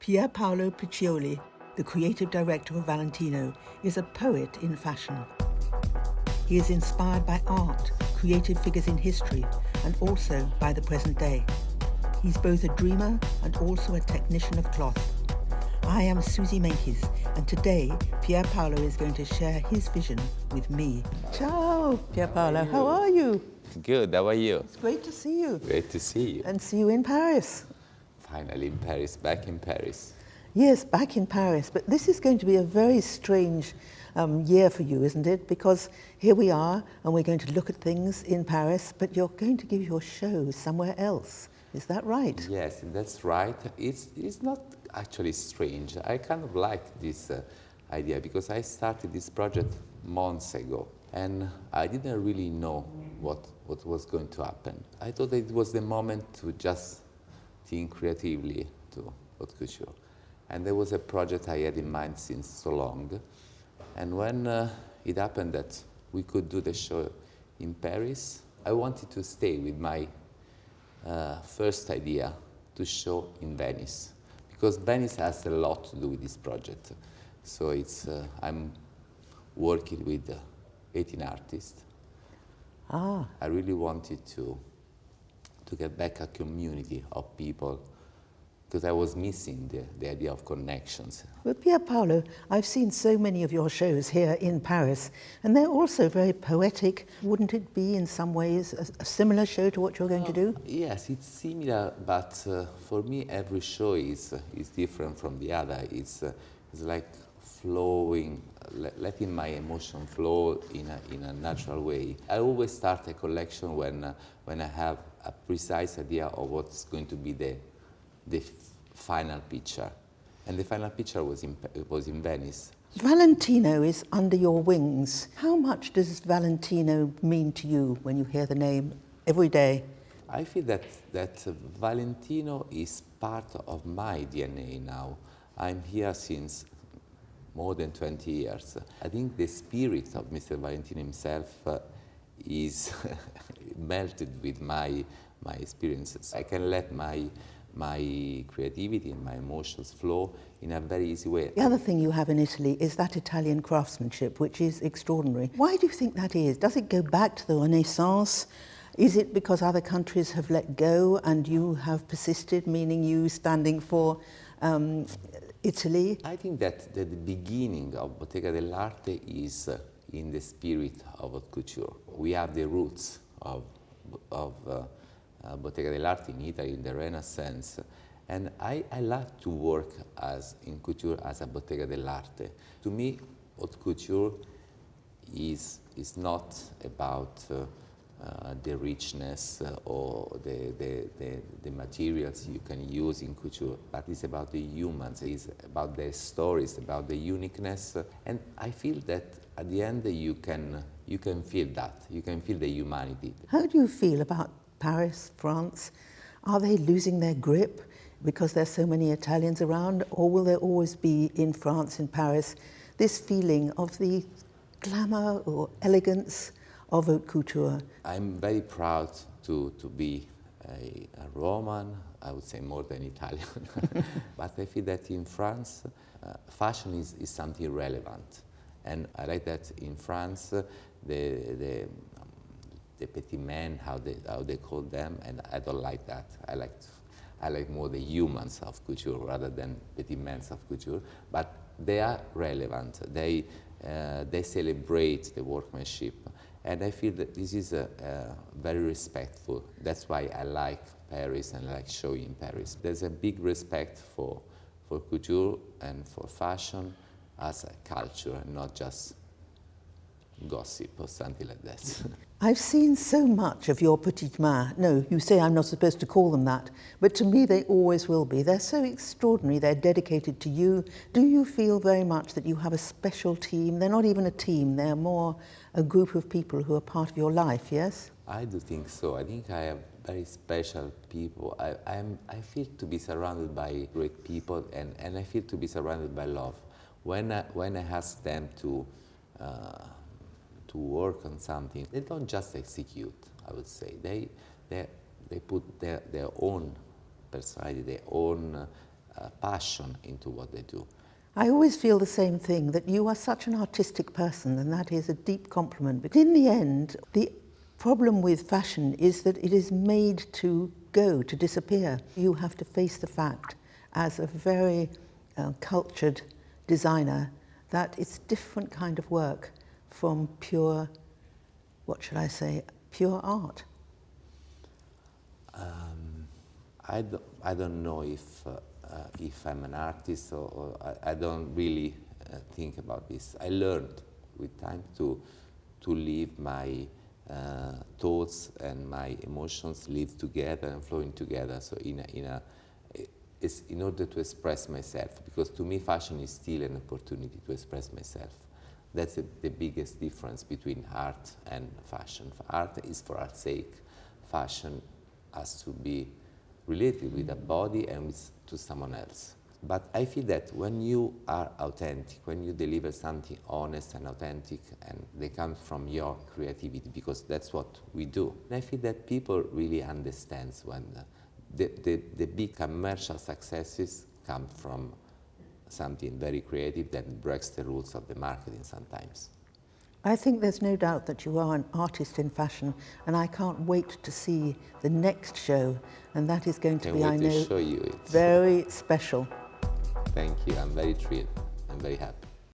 Pierpaolo Piccioli, the creative director of Valentino, is a poet in fashion. He is inspired by art, creative figures in history, and also by the present day. He's both a dreamer and also a technician of cloth. I am Suzy Menkes, and today Pierpaolo is going to share his vision with me. Ciao, Pierpaolo. How are you? Good, how are you? It's great to see you. Great to see you. And see you in Paris. Finally in Paris, back in Paris. Yes, back in Paris. But this is going to be a very strange year for you, isn't it? Because here we are, and we're going to look at things in Paris, but you're going to give your show somewhere else. Is that right? Yes, that's right. It's not actually strange. I kind of like this idea because I started this project months ago, and I didn't really know what was going to happen. I thought that it was the moment to just think creatively to Haute Couture. And there was a project I had in mind since so long. And when it happened that we could do the show in Paris, I wanted to stay with my first idea to show in Venice, because Venice has a lot to do with this project. So I'm working with 18 artists. I really wanted to get back a community of people, because I was missing the idea of connections. Well, Pierpaolo, I've seen so many of your shows here in Paris, and they're also very poetic. Wouldn't it be, in some ways, a similar show to what you're going to do? Yes, it's similar, but for me, every show is different from the other. It's like flowing, letting my emotion flow in a natural way. I always start a collection when I have a precise idea of what's going to be the final picture. And the final picture was in Venice. Valentino is under your wings. How much does Valentino mean to you when you hear the name every day? I feel that Valentino is part of my DNA now. I'm here since more than 20 years. I think the spirit of Mr. Valentino himself is melted with my experiences. I can let my creativity and my emotions flow in a very easy way. The other thing you have in Italy is that Italian craftsmanship, which is extraordinary. Why do you think that is? Does it go back to the Renaissance? Is it because other countries have let go and you have persisted, meaning you standing for Italy? I think that the beginning of Bottega dell'Arte is in the spirit of Haute Couture. We have the roots of Bottega dell'Arte in Italy in the Renaissance, and I like to work in couture as a Bottega dell'Arte. To me, Haute Couture is not about the richness or the materials you can use in couture, but it's about the humans, it's about their stories, about the uniqueness. And I feel that at the end you can feel that, you can feel the humanity. How do you feel about Paris, France? Are they losing their grip because there's so many Italians around, or will there always be in France, in Paris, this feeling of the glamour or elegance of haute couture? I'm very proud to be a Roman, I would say more than Italian, but I feel that in France, fashion is something relevant. And I like that in France, the petit men, how they call them, and I don't like that. I like more the humans of couture rather than petit men of couture, but they are relevant. They celebrate the workmanship. And I feel that this is very respectful. That's why I like Paris and I like showing in Paris. There's a big respect for couture and for fashion as a culture and not just gossip or something like that. I've seen so much of your petites mains. No, you say I'm not supposed to call them that, but to me they always will be. They're so extraordinary, they're dedicated to you. Do you feel very much that you have a special team? They're not even a team, they're more a group of people who are part of your life, yes? I do think so. I think I have very special people. I feel to be surrounded by great people, and I feel to be surrounded by love. When I ask them to work on something, they don't just execute, I would say. They put their own personality, their own passion into what they do. I always feel the same thing, that you are such an artistic person, and that is a deep compliment. But in the end, the problem with fashion is that it is made to go, to disappear. You have to face the fact, as a very cultured designer, that it's different kind of work from pure, what should I say, pure art. I don't know if I'm an artist, or I don't really think about this. I learned with time to leave my thoughts and my emotions live together and flowing together. So it's in order to express myself, because to me fashion is still an opportunity to express myself. That's the biggest difference between art and fashion. Art is for art's sake. Fashion has to be related with a body and to someone else. But I feel that when you are authentic, when you deliver something honest and authentic, and they come from your creativity, because that's what we do, and I feel that people really understand when the big commercial successes come from something very creative that breaks the rules of the marketing sometimes. I think there's no doubt that you are an artist in fashion, and I can't wait to see the next show, and that is going to be, I know, show you it. very special. Thank you. I'm very thrilled. I'm very happy.